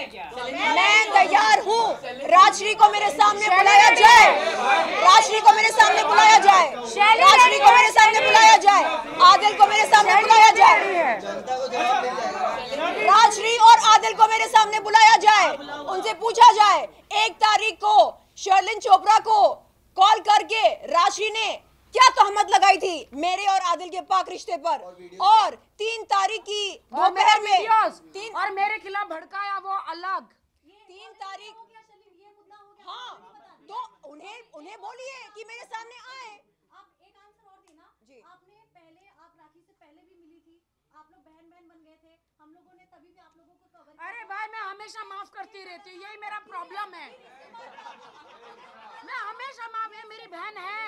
मैं तैयार हूँ। राजश्री को मेरे सामने बुलाया जाए, राजश्री को मेरे सामने बुलाया जाए, राजश्री को मेरे सामने बुलाया जाए, आदिल को मेरे सामने बुलाया जाए, राजश्री और आदिल को मेरे सामने बुलाया जाए। उनसे पूछा जाए 1 तारीख को शर्लिन चोपड़ा को कॉल करके राजश्री ने क्या तहमत लगाई थी मेरे और आदिल के पाक रिश्ते पर, और 3 तारीख की दोपहर में और मेरे खिलाफ भड़काया वो अलग। 3 तारीख, हाँ तो उन्हें बोलिए कि मेरे सामने आए। आप एक आंसर और देना जी। आपने पहले, आप राखी से पहले भी मिली थी, आप लोग बहन बहन बन गए थे, हम लोगों ने तभी भी आप लोगों को कवर किया। अरे भाई मैं हमेशा माफ करती रहती हूँ, यही मेरा प्रॉब्लम है। मैं हमेशा माफ, है मेरी बहन है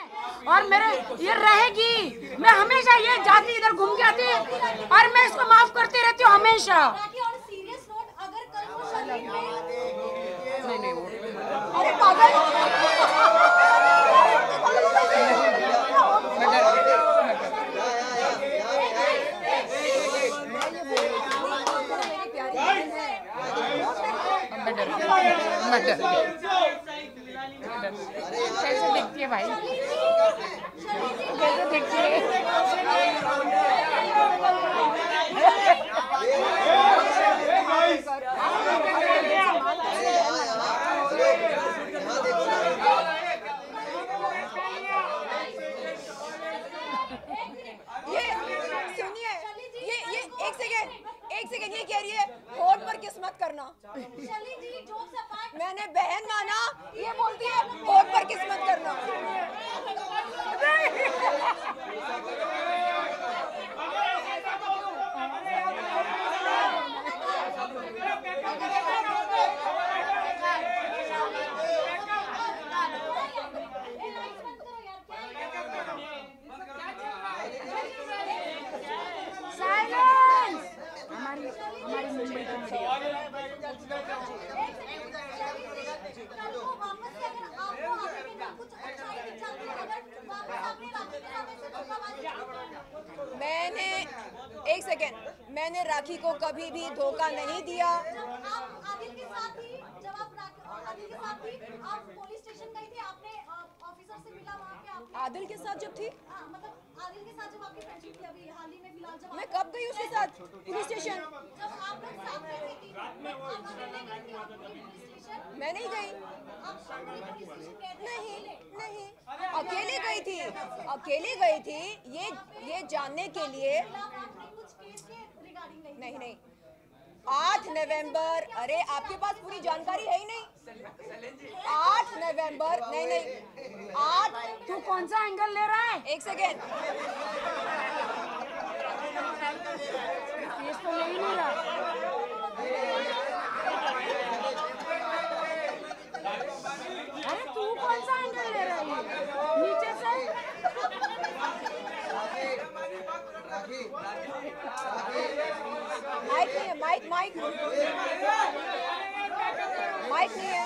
और मेरे ये रहेगी। मैं हमेशा ये जाती इधर घूम के आती और मैं इसको माफ करती रहती हूँ हमेशा। और सीरियस नोट, अगर कल को शर्लिन नहीं अरे पागल, कैसे दिखती है भाई, कैसे दिखती है। एक सेकेंड, ये कह रही है होठ पर किस्मत करना। मैंने बहन माना, ये बोलती है होठ पर किस्मत करना। मैंने एक सेकेंड, मैंने राखी को कभी भी धोखा नहीं दिया। आदिल के साथ ही, जब आप आदिल के साथ थी, आप पुलिस स्टेशन गई थी, आपने ऑफिसर से मिला वहाँ पे, आपने आदिल के साथ जब थी, मतलब आदिल के साथ जब आपकी फ्रेंडशिप थी अभी हाल ही में फिलहाल, जब मैं कब गई उसके साथ पुलिस स्टेशन? जब आप लोग साथ में थी, आप अकेले गई थी पुलिस स्टेशन? मैं नहीं गई। आप शामली पुलिस स्टेशन गए थे? नहीं, अकेले गई थी, अकेले गई थी ये जानने के लिए। कुछ केस के रिगार्डिंग नहीं 8 नवंबर, अरे आपके पास पूरी जानकारी है ही नहीं। 8 नवंबर, नहीं 8, तू कौन सा एंगल ले रहा है? एक सेकेंड, केस तो ले ही नहीं रहा। अरे तू कौन सा एंगल ले रहा है? नीचे से माइक नहीं है, माइक नहीं है।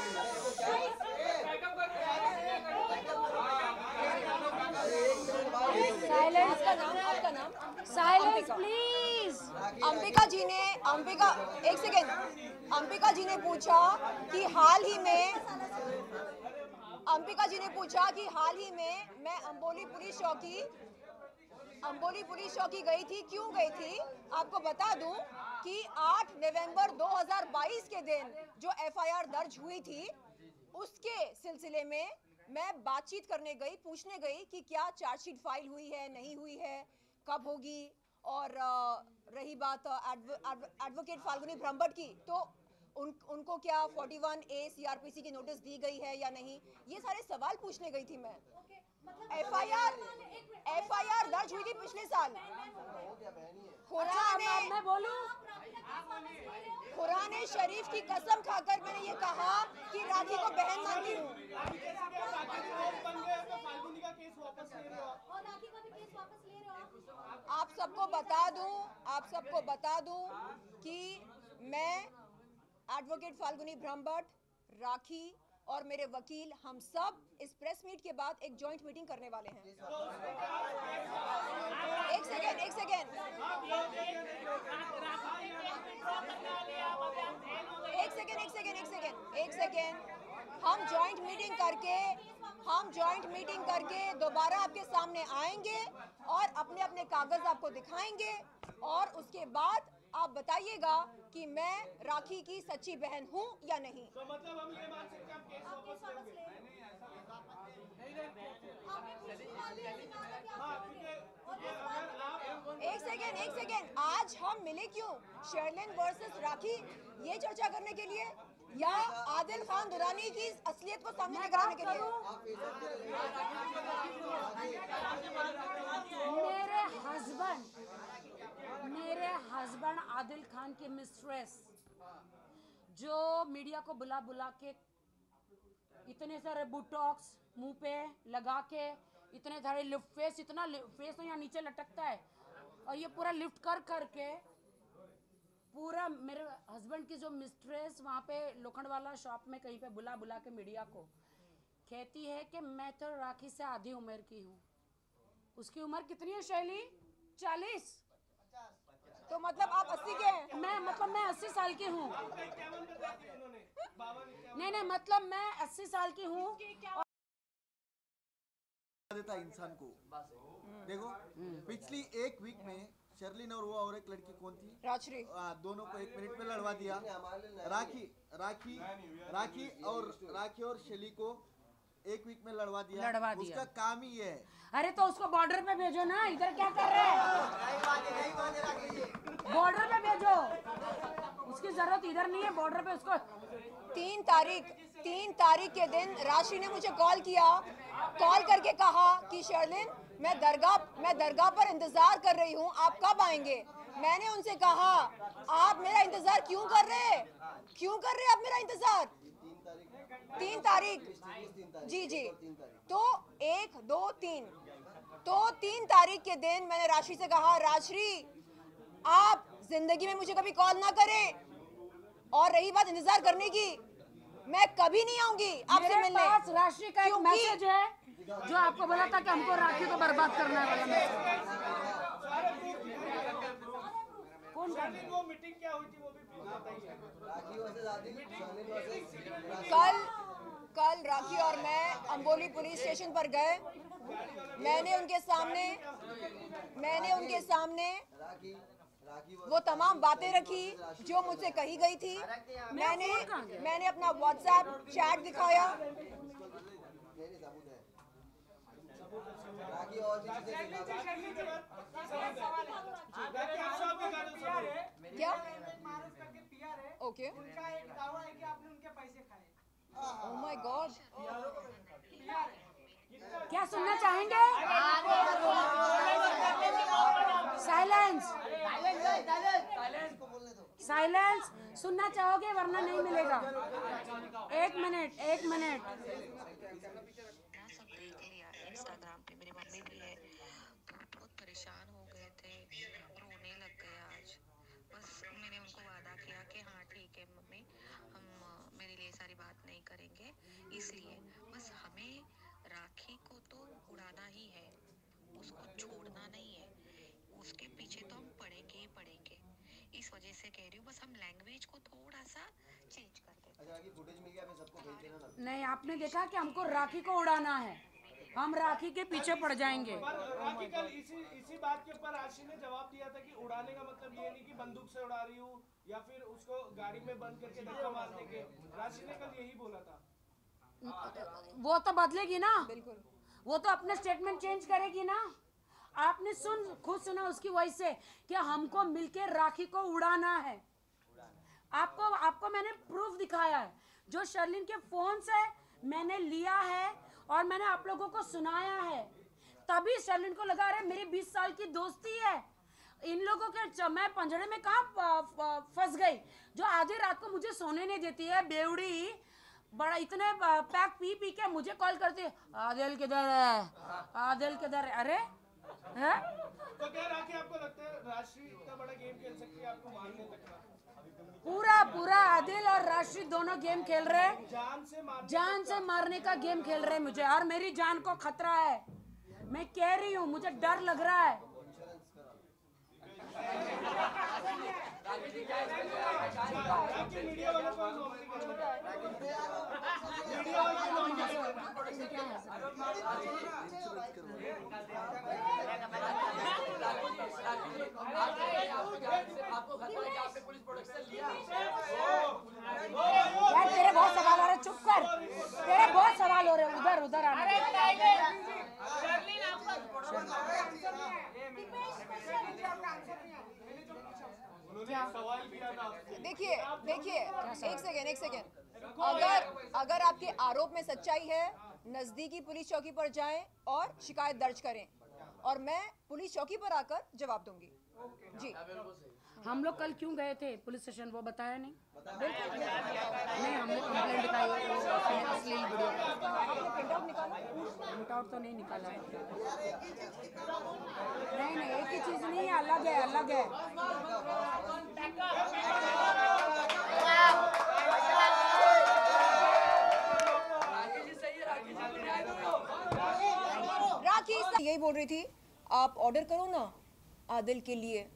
साइलेंस। आपका नाम साइलेंस प्लीज। अंबिका जी ने, एक सेकेंड, अंबिका जी ने पूछा कि हाल ही में, अंबिका जी ने पूछा कि हाल ही में मैं अंबोली पुलिस चौकी गई थी, क्यों गई थी? आपको बता दूं कि 8 नवंबर 2022 के दिन जो एफआईआर दर्ज हुई थी, उसके सिलसिले में मैं बातचीत करने गई, पूछने गई कि क्या चार्जशीट फाइल हुई है, नहीं हुई है, कब होगी। और रही बात एडवोकेट फाल्गुनी ब्रह्मभट्ट की, तो उनको क्या 41A सीआरपीसी की नोटिस दी गई है या नहीं, ये सारे सवाल पूछने गई थी मैं। एफआईआर दर्ज हुई थी पिछले साल। खुराने शरीफ की कसम खाकर मैंने ये कहा कि राखी को बहन मानती हूँ। आप सबको बता दूं कि मैं एडवोकेट फाल्गुनी ब्रह्मभट्ट, राखी और मेरे वकील, हम सब इस प्रेस मीट के बाद एक जॉइंट मीटिंग करने वाले हैं। एक सेकेंड, सेकेंड। हम जॉइंट मीटिंग करके दोबारा आपके सामने आएंगे और अपने अपने कागज आपको दिखाएंगे और उसके बाद आप बताइएगा कि मैं राखी की सच्ची बहन हूं या नहीं। तो मतलब हम ये मान सकते हैं आप केस वापस लेंगे? एक सेकेंड, आज हम मिले क्यों? शर्लिन वर्सेस राखी ये चर्चा करने के लिए या आदिल खान दुरानी की असलियत को सामने लेकर आने के लिए? मेरे हस्बैंड आदिल खान की मिस्ट्रेस जो मीडिया को बुला बुला के इतने सारे बुटॉक्स मुंह पे लगा के इतने सारे लिफ्ट फेस, इतना फेस तो यहाँ नीचे लटकता है और ये पूरा लिफ्ट कर करके पूरा मेरे हस्बैंड की जो मिस्ट्रेस वहाँ पे लोखंडवाला शॉप में कहीं पे बुला बुला के मीडिया को कहती है कि मैं तो राखी से आधी उम्र की हूँ। उसकी उम्र कितनी है शैली? 40। तो मतलब आप 80 के हैं? मैं 80 साल की हूँ। नहीं, मतलब मैं 80 साल की हूँ। देता इंसान को देखो, पिछली एक वीक में शर्लिन और वो और एक लड़की कौन थी? राजश्री। दोनों को 1 मिनट में लड़वा दिया। राखी और शैली को 1 वीक में लड़वा दिया। उसका काम ही है। अरे तो उसको बॉर्डर पे भेजो ना, इधर क्या कर रहे हैं? बॉर्डर पे भेजो, उसकी जरूरत इधर नहीं है, बॉर्डर पे उसको। 3 तारीख के दिन राशि ने मुझे कॉल करके कहा कि शर्लिन मैं दरगाह पर इंतजार कर रही हूँ, आप कब आएंगे? मैंने उनसे कहा आप मेरा इंतजार क्यों कर रहे हैं आप मेरा इंतजार? 3 तारीख जी तो 1 2 3 तो 3 तारीख के दिन मैंने राशि से कहा राजश्री आप जिंदगी में मुझे कभी कॉल ना करें और रही बात इंतजार करने की, मैं कभी नहीं आऊंगी आपसे मिलने। मेरे पास राशि का एक मैसेज है जो आपको बोला था कि हमको राखी को बर्बाद करना है वाला कौन का? वो मीटिंग क्या हुई थी वो भी प्लीज कल राखी और मैं अंबोली पुलिस स्टेशन पर गए। मैंने उनके सामने वो तमाम बातें रखी जो मुझसे कही गई थी। मैंने अपना व्हाट्सएप चैट दिखाया। क्या? ओके। उनका एक दावा है कि आपने उनके पैसे खाए। Oh my God. क्या सुनना चाहेंगे? साइलेंस सुनना चाहोगे वरना नहीं मिलेगा। एक मिनट सब देख लिया इंस्टाग्राम पे, मेरी मम्मी भी है तो बहुत परेशान हो गए थे, रोने लग गए आज। बस मैंने उनको वादा किया कि हाँ ठीक है मम्मी, हम मेरे लिए सारी बात नहीं करेंगे, इसलिए बस हमें राखी को तो उड़ाना ही है, उसको छोड़ना नहीं है, उसके पीछे तो हम पढ़ेंगे ही पढ़ेंगे। इस वजह से कह रही हूँ बस हम लैंग्वेज को थोड़ा सा चेंज कर दें। नहीं, आपने देखा कि हमको राखी को उड़ाना है, हम राखी के पीछे पड़ जाएंगे। राखी कल इसी बात के ऊपर राशि ने जवाब दिया था कि उड़ाने का मतलब ये नहीं कि बंदूक से उड़ा रही हूँ या फिर उसको गाड़ी में बंद करके धक्का मार देंगे। राशि ने कल यही बोला था। वो तो बदलेगी ना, बिल्कुल वो तो अपना स्टेटमेंट चेंज करेगी ना। आपने खुद सुना उसकी वॉइस से कि हमको मिलके राखी को उड़ाना है। आपको मैंने प्रूफ दिखाया है, जो शर्लिन के फोन से मैंने लिया है और मैंने आप लोगों को सुनाया है। तभी शर्लिन को लगा रहे मेरी 20 साल की दोस्ती है, इन लोगों के मैं पंजरे में कहाँ फंस गई, जो आधी रात को मुझे सोने नहीं देती है बेवड़ी। बड़ा इतने पैक पी के मुझे कॉल करती है, आदिल किधर है? अरे है? तो क्या राखी आपको लगता है राशि इतना बड़ा गेम खेल सकती है आपको मारने तक का? पूरा आदिल और राशि दोनों गेम खेल रहे हैं, जान से मारने का गेम खेल रहे हैं मुझे, और मेरी जान को खतरा है। मैं कह रही हूँ मुझे डर लग रहा है। मीडिया वालों को यार तेरे बहुत सवाल हो रहे, चुप कर, तेरे बहुत सवाल हो रहे, उधर उधर आना। देखिए देखिए, एक सेकेंड, अगर आपके आरोप में सच्चाई है, नजदीकी पुलिस चौकी पर जाएं और शिकायत दर्ज करें, और मैं पुलिस चौकी पर आकर जवाब दूंगी। जी, हम लोग कल क्यों गए थे पुलिस स्टेशन, वो बताया नहीं? बिल्कुल नहीं, हमने कंप्लेंट लिखाई, अश्लील वीडियो। आपने प्रिंट आउट निकाला? प्रिंट आउट तो नहीं निकाला है। नहीं, एक ही चीज नहीं है, अलग है, अलग है। राखी यही बोल रही थी, आप ऑर्डर करो ना आदिल के लिए।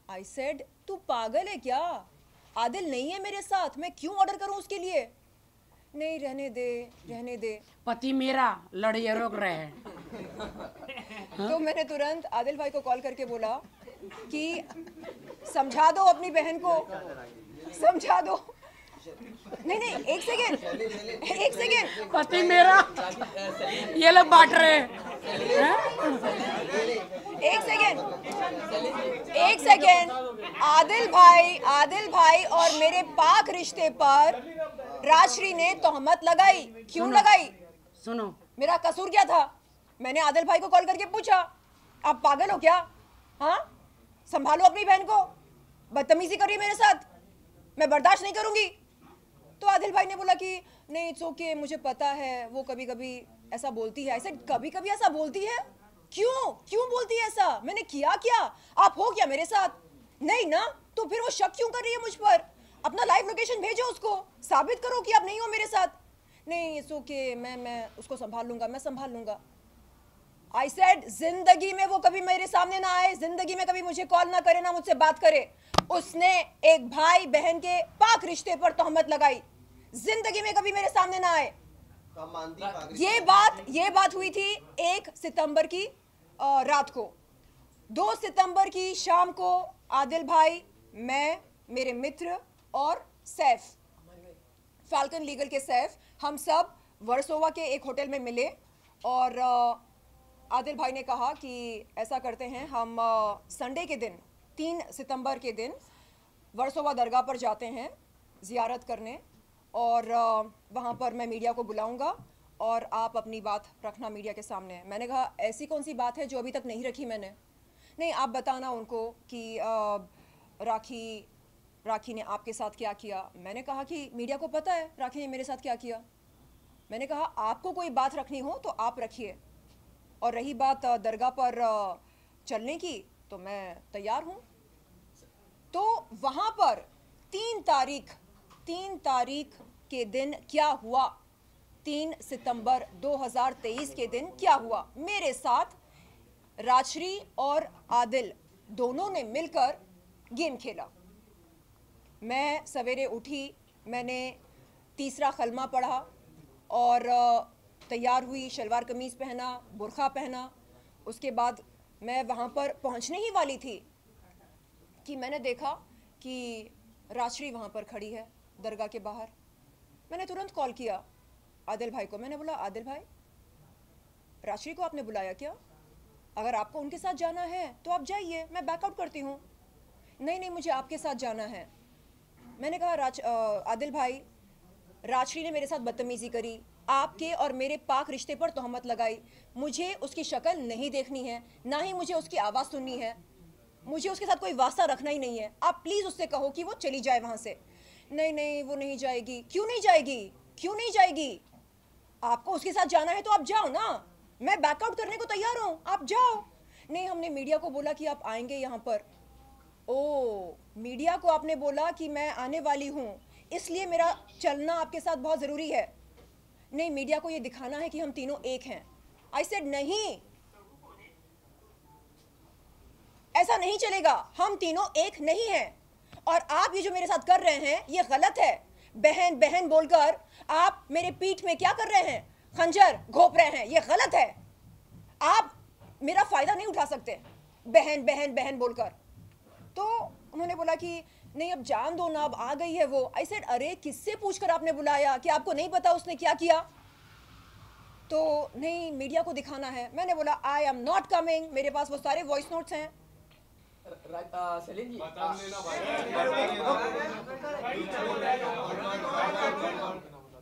आई सेड तू पागल है क्या, आदिल नहीं है मेरे साथ, मैं क्यों ऑर्डर करूं उसके लिए? नहीं, रहने दे। पति मेरा लड़िए रोक रहे हैं। तो मैंने तुरंत आदिल भाई को कॉल करके बोला कि समझा दो अपनी बहन को, समझा दो। नहीं, एक सेकेंड। पति मेरा, ये लोग बांट रहे हैं। एक सेकेंड। आदिल भाई और मेरे पाक रिश्ते पर राजश्री ने तोहमत लगाई। क्यों लगाई? सुनो, मेरा कसूर क्या था? मैंने आदिल भाई को कॉल करके पूछा, आप पागल हो क्या? हाँ, संभालो अपनी बहन को, बदतमीजी कर रही है मेरे साथ, मैं बर्दाश्त नहीं करूंगी। तो आदिल भाई ने बोला कि नहीं, इट्स ओके, मुझे पता है वो कभी कभी ऐसा बोलती है। ऐसे कभी कभी ऐसा बोलती है? क्यों बोलती है ऐसा? मैंने किया क्या? आप हो क्या मेरे साथ? नहीं ना, तो फिर वो शक क्यों कर रही है मुझ पर? अपना लाइव लोकेशन भेजो उसको, साबित करो कि आप नहीं हो मेरे साथ। नहीं, इट्स ओके, मैं उसको संभाल लूंगा। आई सेड जिंदगी में वो कभी मेरे सामने ना आए, जिंदगी में कभी मुझे कॉल ना करे, ना मुझसे बात करे। उसने एक भाई बहन के पाक रिश्ते पर तोहमत लगाई, जिंदगी में कभी मेरे सामने ना आए। ये बात हुई थी 1 सितंबर की रात को। 2 सितंबर की शाम को आदिल भाई, मैं, मेरे मित्र और सैफ, फाल्कन लीगल के सैफ, हम सब वर्सोवा के एक होटल में मिले और आदिल भाई ने कहा कि ऐसा करते हैं, हम संडे के दिन 3 सितंबर के दिन वर्सोवा दरगाह पर जाते हैं ज़ियारत करने, और वहाँ पर मैं मीडिया को बुलाऊंगा और आप अपनी बात रखना मीडिया के सामने। मैंने कहा ऐसी कौन सी बात है जो अभी तक नहीं रखी मैंने? नहीं, आप बताना उनको कि राखी ने आपके साथ क्या किया। मैंने कहा कि मीडिया को पता है राखी ने मेरे साथ क्या किया। मैंने कहा आपको कोई बात रखनी हो तो आप रखिए, और रही बात दरगाह पर चलने की, तो मैं तैयार हूँ। तो वहाँ पर 3 तारीख के दिन क्या हुआ, 3 सितंबर 2023 के दिन क्या हुआ? मेरे साथ राजश्री और आदिल दोनों ने मिलकर गेम खेला। मैं सवेरे उठी, मैंने तीसरा खलमा पढ़ा और तैयार हुई, शलवार कमीज़ पहना, बुर्खा पहना। उसके बाद मैं वहाँ पर पहुँचने ही वाली थी कि मैंने देखा कि राजश्री वहाँ पर खड़ी है दरगाह के बाहर। मैंने तुरंत कॉल किया आदिल भाई को। मैंने बोला आदिल भाई, राजश्री को आपने बुलाया क्या? अगर आपको उनके साथ जाना है तो आप जाइए, मैं बैकआउट करती हूँ। नहीं, मुझे आपके साथ जाना है। मैंने कहा आदिल भाई, राजश्री ने मेरे साथ बदतमीज़ी करी, आपके और मेरे पाक रिश्ते पर तोहमत लगाई। मुझे उसकी शक्ल नहीं देखनी है, ना ही मुझे उसकी आवाज़ सुननी है, मुझे उसके साथ कोई वास्ता रखना ही नहीं है। आप प्लीज़ उससे कहो कि वो चली जाए वहाँ से। नहीं, वो नहीं जाएगी। क्यों नहीं जाएगी? आपको उसके साथ जाना है तो आप जाओ ना, मैं बैकआउट करने को तैयार हूँ, आप जाओ। नहीं, हमने मीडिया को बोला कि आप आएंगे यहाँ पर। ओ, मीडिया को आपने बोला कि मैं आने वाली हूँ, इसलिए मेरा चलना आपके साथ बहुत ज़रूरी है। नहीं, मीडिया को ये दिखाना है कि हम तीनों एक हैं। आई सेड नहीं, ऐसा नहीं चलेगा, हम तीनों एक नहीं हैं, और आप ये जो मेरे साथ कर रहे हैं ये गलत है। बहन बोलकर आप मेरे पीठ में क्या कर रहे हैं? खंजर घोंप रहे हैं, ये गलत है। आप मेरा फायदा नहीं उठा सकते बहन बहन बहन बोलकर। तो उन्होंने बोला कि नहीं अब जान दो ना, अब आ गई है वो। आई सेड अरे किससे पूछकर आपने बुलाया, कि आपको नहीं पता उसने क्या किया? तो नहीं मीडिया को दिखाना है। मैंने बोला आई एम नॉट कमिंग, मेरे पास वो सारे वॉइस नोट्स हैं। सेलिन जी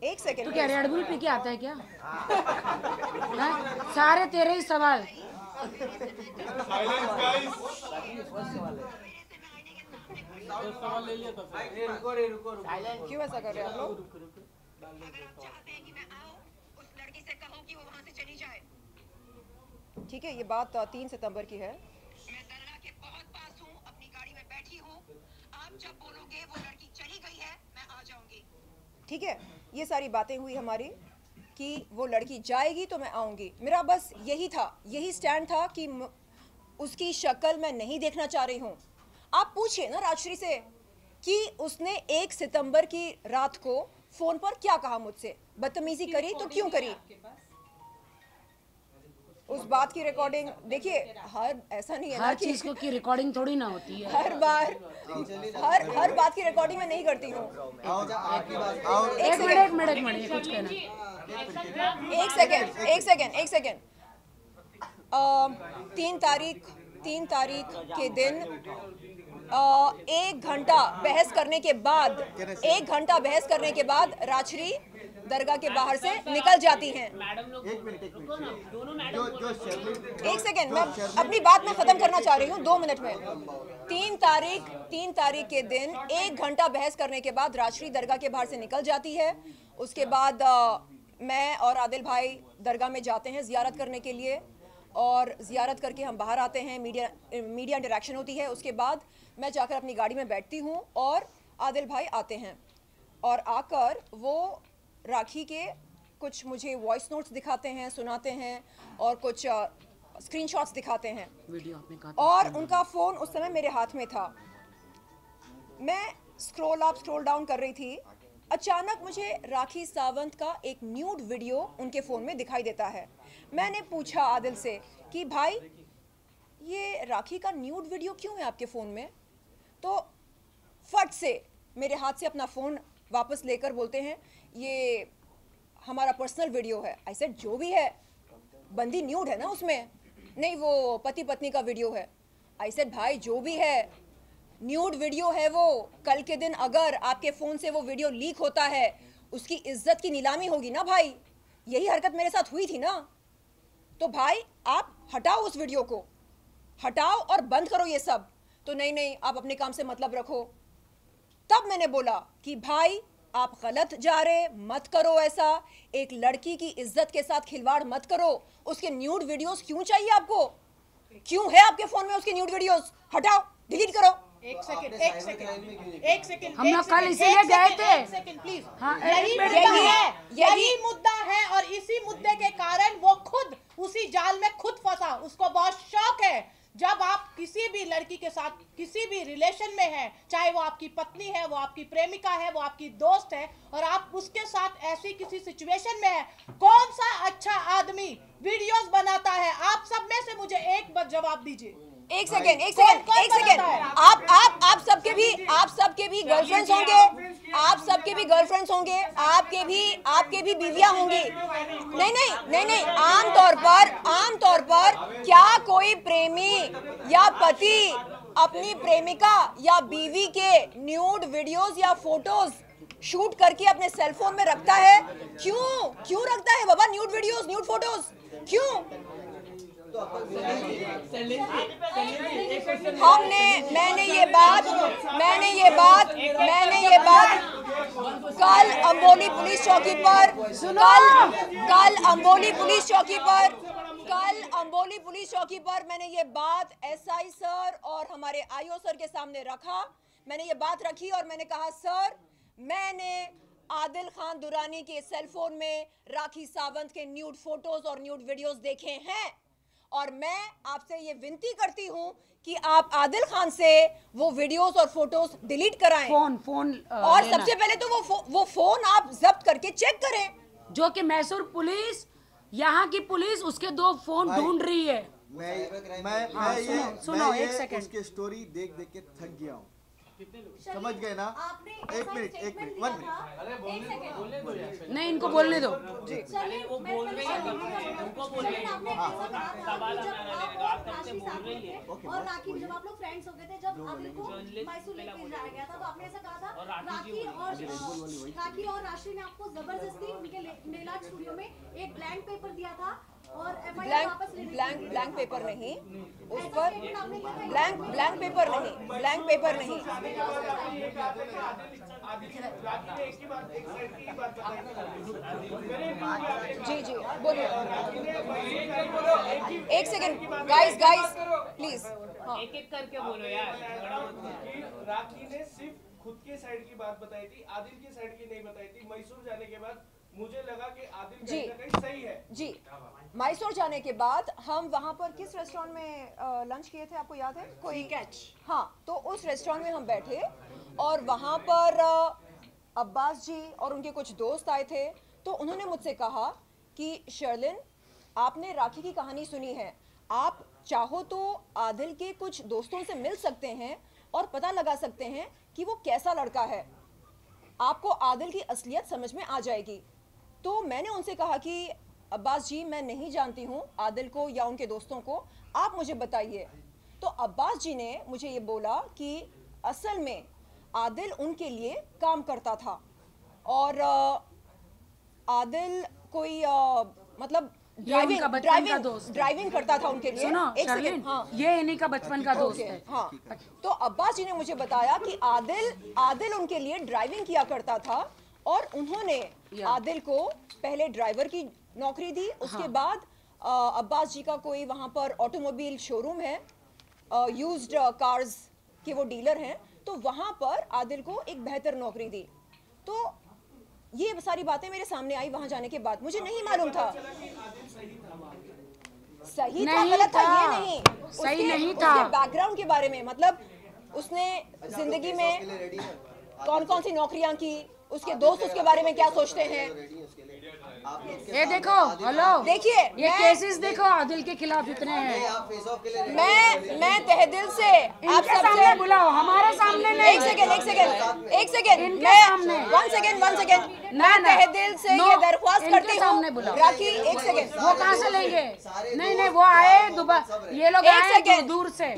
एक सेकेंड, तो क्या रेड बुल पी के आता है क्या? सारे तेरे ही सवाल। क्यों ऐसा कर रहे हैं आप लोग? अगर आप चाहते हैं कि मैं आऊं, उस लड़की से कहो कि वो वहां से चली जाए। ठीक है, ये बात 3 सितंबर की है। मैं दरगाह के बहुत पास हूँ, अपनी गाड़ी में बैठी हूँ। आप जब बोलोगे वो लड़की चली गई है, मैं आ जाऊंगी। ठीक है, ये सारी बातें हुई हमारी कि वो लड़की जाएगी तो मैं आऊंगी। मेरा बस यही था, यही स्टैंड था कि उसकी शक्ल मैं नहीं देखना चाह रही हूँ। आप पूछिए ना राजश्री से कि उसने 1 सितंबर की रात को फोन पर क्या कहा मुझसे, बदतमीजी करी तो क्यों करी? उस बात की रिकॉर्डिंग देखिए, हर ऐसा नहीं है ना हर कि चीज को की रिकॉर्डिंग थोड़ी ना होती है। हर बार हर बात की रिकॉर्डिंग मैं नहीं करती हूँ। एक मिनट ये कुछ कहना। एक सेकेंड 3 तारीख के दिन 1 घंटा बहस करने के बाद राजश्री दरगाह के बाहर से निकल जाती हैं। एक सेकेंड, मैं अपनी बात में खत्म करना चाह रही हूँ 2 मिनट में। 3 तारीख के दिन 1 घंटा बहस करने के बाद राजश्री दरगाह के बाहर से निकल जाती है। उसके बाद मैं और आदिल भाई दरगाह में जाते हैं जियारत करने के लिए, और जियारत करके हम बाहर आते हैं, मीडिया इंटरेक्शन होती है। उसके बाद मैं जाकर अपनी गाड़ी में बैठती हूँ और आदिल भाई आते हैं, और आकर वो राखी के कुछ मुझे वॉइस नोट्स दिखाते हैं, सुनाते हैं, और कुछ स्क्रीनशॉट्स दिखाते हैं। वीडियो आपने कहा और उनका फ़ोन उस समय मेरे हाथ में था। मैं स्क्रॉल अप स्क्रॉल डाउन कर रही थी, अचानक मुझे राखी सावंत का एक न्यूड वीडियो उनके फ़ोन में दिखाई देता है। मैंने पूछा आदिल से कि भाई ये राखी का न्यूड वीडियो क्यों है आपके फ़ोन में? तो फट से मेरे हाथ से अपना फ़ोन वापस लेकर बोलते हैं ये हमारा पर्सनल वीडियो है। आई सेड जो भी है, बंदी न्यूड है ना उसमें? नहीं, वो पति पत्नी का वीडियो है। आई सेड भाई जो भी है, न्यूड वीडियो है वो। कल के दिन अगर आपके फ़ोन से वो वीडियो लीक होता है, उसकी इज्जत की नीलामी होगी ना भाई। यही हरकत मेरे साथ हुई थी ना। तो भाई आप हटाओ उस वीडियो को, हटाओ और बंद करो ये सब। तो नहीं आप अपने काम से मतलब रखो। तब मैंने बोला कि भाई आप गलत जा रहे, मत करो ऐसा। एक लड़की की इज्जत के साथ खिलवाड़ मत करो। उसके न्यूड वीडियोस क्यों चाहिए आपको? क्यों है आपके फोन में उसके न्यूड वीडियोस? हटाओ, डिलीट करो। एक सेकंड हम लोग कल इसीलिए गए थे। एक सेकंड प्लीज। हाँ, यही मुद्दा है और इसी मुद्दे के कारण वो खुद उसी जाल में खुद फंसा। उसको बहुत शौक है जब आप किसी भी लड़की के साथ किसी भी रिलेशन में हैं, चाहे वो आपकी पत्नी है, वो आपकी प्रेमिका है, वो आपकी दोस्त है, और आप उसके साथ ऐसी किसी सिचुएशन में है, कौन सा अच्छा आदमी वीडियोस बनाता है? आप सब में से मुझे एक बार जवाब दीजिए। एक सेकेंड आप सबके भी गर्लफ्रेंड्स होंगे, आप सबके भी गर्लफ्रेंड्स होंगे, आपके भी बीवियां होंगी। नहीं, आमतौर पर क्या कोई प्रेमी या पति अपनी प्रेमिका या बीवी के न्यूड वीडियोस या फोटोज शूट करके अपने सेलफोन में रखता है? क्यों रखता है बाबा न्यूड वीडियोस, न्यूड फोटोज? क्यों? मैंने ये बात कल अंबोली पुलिस चौकी पर मैंने ये बात एसआई सर और हमारे आईओ सर के सामने रखा। मैंने ये बात रखी और मैंने कहा सर, मैंने आदिल खान दुरानी के सेलफोन में राखी सावंत के न्यूड फोटोज और न्यूड वीडियोस देखे हैं, और मैं आपसे ये विनती करती हूँ कि आप आदिल खान से वो वीडियोस और फोटोज डिलीट कराएं। फोन और सबसे पहले तो वो फोन आप जब्त करके चेक करें। जो कि मैसूर पुलिस, यहाँ की पुलिस उसके 2 फोन ढूंढ रही है। सुनो एक सेकंड। उसके स्टोरी देख देख के थक गया हूँ, समझ गए ना? एक मिनट 1 मिनट। नहीं, इनको बोलने दो। और राखी जब आप लोग फ्रेंड्स हो गए थे, जब आदिल को मैसूर लेके जाया गया था, तो आपने ऐसा कहा था राखी और राशि ने आपको जबरदस्ती उनके मेला स्टूडियो में एक ब्लैंक पेपर दिया था और एफआईआर वापस लेने ब्लैंक पेपर नहीं, उस पर ब्लैंक पेपर नहीं। जी बोलिए। एक सेकंड गाइस प्लीज, एक करके बोलो यार। राखी ने सिर्फ खुद के साइड की बात बताई थी, आदिल की साइड की नहीं बताई थी। मैसूर जाने के बाद मुझे लगा कि आदिल कहीं ना कहीं सही है। जी, मैसूर जाने के बाद हम वहाँ पर किस रेस्टोरेंट में लंच किए थे, आपको याद है? कोई कैच? हाँ, तो उस रेस्टोरेंट में हम बैठे और वहाँ पर अब्बास जी और उनके कुछ दोस्त आए थे। तो उन्होंने मुझसे कहा कि शर्लिन, आपने राखी की कहानी सुनी है, आप चाहो तो आदिल के कुछ दोस्तों से मिल सकते हैं और पता लगा सकते हैं कि वो कैसा लड़का है, आपको आदिल की असलियत समझ में आ जाएगी। तो मैंने उनसे कहा कि अब्बास जी, मैं नहीं जानती हूँ आदिल को या उनके दोस्तों को, आप मुझे बताइए। तो अब्बास जी ने मुझे ये बोला कि असल में आदिल उनके लिए काम करता था और आदिल कोई मतलब ड्राइविंग करता था उनके लिए। सुनो शर्लिन, ये इन्हीं का बचपन का दोस्त है। हाँ, तो अब्बास जी ने मुझे बताया कि आदिल उनके लिए ड्राइविंग किया करता था और उन्होंने आदिल को पहले ड्राइवर की नौकरी दी, उसके बाद अब्बास जी का कोई वहाँ पर ऑटोमोबाइल शोरूम है, यूज्ड कार्स के वो डीलर हैं, तो वहाँ पर आदिल को एक बेहतर नौकरी दी। तो ये सारी बातें मेरे सामने आई वहाँ जाने के बाद, मुझे नहीं मालूम था। सही था गलत था ये नहीं, सही नहीं था। उसके बैकग्राउंड के बारे में, मतलब उसने जिंदगी में कौन कौन सी नौकरियां की, उसके दोस्त उसके बारे में क्या सोचते हैं। ये देखो, हेलो देखिए, ये केसेस देखो आदिल के खिलाफ इतने हैं। मैं तहे दिल से आप सबसे बुलाओ, हमारे सामने नहीं। एक सेकंड मैं तहे दिल से ये दरख्वास्त करती हूँ राखी, एक सेकंड। वो कहाँ से लेंगे? नहीं, वो आए दुबई, ये लोग आए दूर से।